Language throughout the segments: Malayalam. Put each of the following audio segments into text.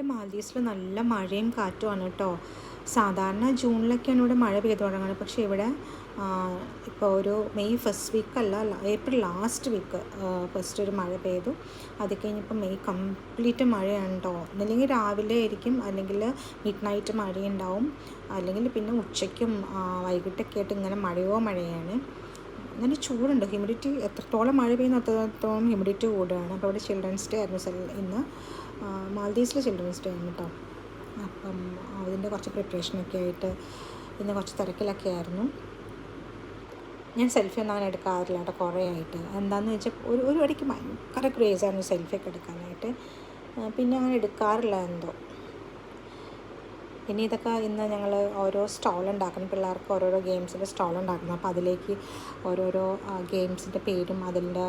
ഇവിടെ മാൽദീവ്സിൽ നല്ല മഴയും കാറ്റുമാണ് കേട്ടോ. സാധാരണ ജൂണിലൊക്കെയാണ് ഇവിടെ മഴ പെയ്തു തുടങ്ങുന്നത്. പക്ഷേ ഇവിടെ ഇപ്പോൾ ഒരു മെയ് ഫസ്റ്റ് വീക്കല്ല, ഏപ്രിൽ ലാസ്റ്റ് വീക്ക് ഫസ്റ്റ് ഒരു മഴ പെയ്തു. അത് കഴിഞ്ഞപ്പോൾ മെയ് കംപ്ലീറ്റ് മഴയാണ് കേട്ടോ. ഒന്നില്ലെങ്കിൽ രാവിലെ ആയിരിക്കും, അല്ലെങ്കിൽ മിഡ് നൈറ്റ് മഴയുണ്ടാവും, അല്ലെങ്കിൽ പിന്നെ ഉച്ചയ്ക്കും വൈകിട്ടൊക്കെ ആയിട്ട് ഇങ്ങനെ മഴയാണ്. നല്ല ചൂടുണ്ട്. ഹ്യൂമിഡിറ്റി എത്രത്തോളം മഴ പെയ്യുന്ന അത്രത്തോളം ഹ്യൂമിഡിറ്റി കൂടുകയാണ്. അപ്പോൾ ഇവിടെ ചിൽഡ്രൻസ് ഡേ ആയിരുന്നു ഇന്ന്. മാൽദീവ്സിലെ ചിൽഡ്രൻസ് ഡേ ആണ് കേട്ടോ. അപ്പം അതിൻ്റെ കുറച്ച് പ്രിപ്പറേഷനൊക്കെ ആയിട്ട് ഇന്ന് കുറച്ച് തിരക്കിലൊക്കെ ആയിരുന്നു. ഞാൻ സെൽഫി ഒന്നും അങ്ങനെ എടുക്കാറില്ല കേട്ടോ കുറേ ആയിട്ട്. എന്താണെന്ന് വെച്ചാൽ ഒരു ഇടയ്ക്ക് ഭയങ്കര ക്രേസായിരുന്നു സെൽഫിയൊക്കെ എടുക്കാനായിട്ട്. പിന്നെ അങ്ങനെ എടുക്കാറില്ല എന്തോ. പിന്നെ ഇതൊക്കെ ഇന്ന് ഞങ്ങൾ ഓരോ സ്റ്റോൾ ഉണ്ടാക്കണം, പിള്ളേർക്ക് ഓരോരോ ഗെയിംസിൻ്റെ സ്റ്റോൾ ഉണ്ടാക്കണം. അപ്പോൾ അതിലേക്ക് ഓരോരോ ഗെയിംസിൻ്റെ പേരും അതിൻ്റെ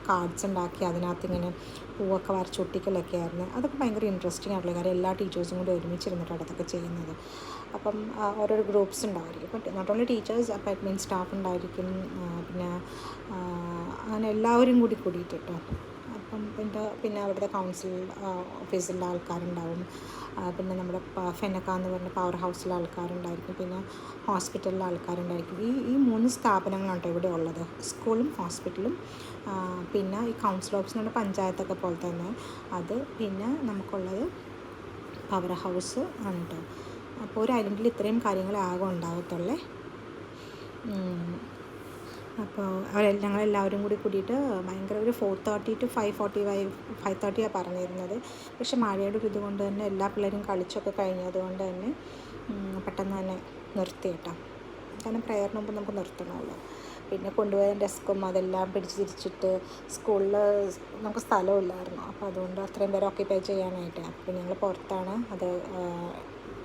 കാർഡ്സ് ഉണ്ടാക്കി അതിനകത്ത് ഇങ്ങനെ പൂവൊക്കെ വരച്ചൊട്ടിക്കലൊക്കെ ആയിരുന്നു. അതൊക്കെ ഭയങ്കര ഇൻട്രസ്റ്റിംഗ് ആയിട്ടുള്ള കാര്യം. എല്ലാ ടീച്ചേഴ്സും കൂടി ഒരുമിച്ചിരുന്നിട്ടാണ് അതൊക്കെ ചെയ്യുന്നത്. അപ്പം ഓരോരോ ഗ്രൂപ്പ്സ് ഉണ്ടായിരിക്കും. ഇപ്പം നോട്ട് ഓൺലി ടീച്ചേഴ്സ്, അപ്പോൾ അഡ്മിൻ സ്റ്റാഫ് ഉണ്ടായിരിക്കും, പിന്നെ അങ്ങനെ എല്ലാവരും കൂടിയിട്ട് കേട്ടോ. അപ്പം പിന്നെ അവിടുത്തെ കൗൺസിൽ ഓഫീസിലെ ആൾക്കാരുണ്ടാവും, പിന്നെ നമ്മുടെ ഫെനക്ക എന്ന് പറഞ്ഞ പവർ ഹൗസിലെ ആൾക്കാരുണ്ടായിരിക്കും, പിന്നെ ഹോസ്പിറ്റലിലെ ആൾക്കാരുണ്ടായിരിക്കും. ഈ 3 സ്ഥാപനങ്ങളാണ് കേട്ടോ ഇവിടെ ഉള്ളത്, സ്കൂളും ഹോസ്പിറ്റലും പിന്നെ ഈ കൗൺസിൽ ഓഫീസ് എന്ന് പറഞ്ഞാൽ പഞ്ചായത്തൊക്കെ പോലെ തന്നെ അത്, പിന്നെ നമുക്കുള്ളത് പവർ ഹൗസ് ആണ് കേട്ടോ. അപ്പോൾ ഒരു ഐലൻഡിൽ ഇത്രയും കാര്യങ്ങളാകും ഉണ്ടാകത്തുള്ളേ. അപ്പോൾ ഞങ്ങളെല്ലാവരും കൂടിയിട്ട് ഭയങ്കര ഒരു 4:30 to 5:30 പറഞ്ഞിരുന്നത്. പക്ഷെ മഴയുടെ ഒരു ഇതുകൊണ്ട് തന്നെ എല്ലാ പിള്ളേരും കളിച്ചൊക്കെ കഴിഞ്ഞതുകൊണ്ട് തന്നെ പെട്ടെന്ന് തന്നെ നിർത്തി കേട്ടോ. കാരണം പ്രയറിന് മുമ്പ് നമുക്ക് നിർത്തണമല്ലോ. പിന്നെ കൊണ്ടുപോയ ഡെസ്കും അതെല്ലാം പിടിച്ച് തിരിച്ചിട്ട് സ്കൂളിൽ നമുക്ക് സ്ഥലമില്ലായിരുന്നു. അപ്പോൾ അതുകൊണ്ട് അത്രയും പേരെ ഓക്യുപ്പൈ ചെയ്യാനായിട്ട് അപ്പോൾ ഞങ്ങൾ പുറത്താണ്, അത്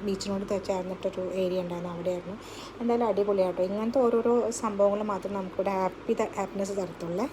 ബീച്ചിനോട് ചേർന്നിട്ടൊരു ഏരിയ ഉണ്ടായിരുന്നു, അവിടെയായിരുന്നു. എന്തായാലും അടിപൊളിയാട്ടോ. ഇങ്ങനത്തെ ഓരോരോ സംഭവങ്ങൾ മാത്രം നമുക്കിവിടെ ഹാപ്പിനെസ് തരത്തുള്ളേ.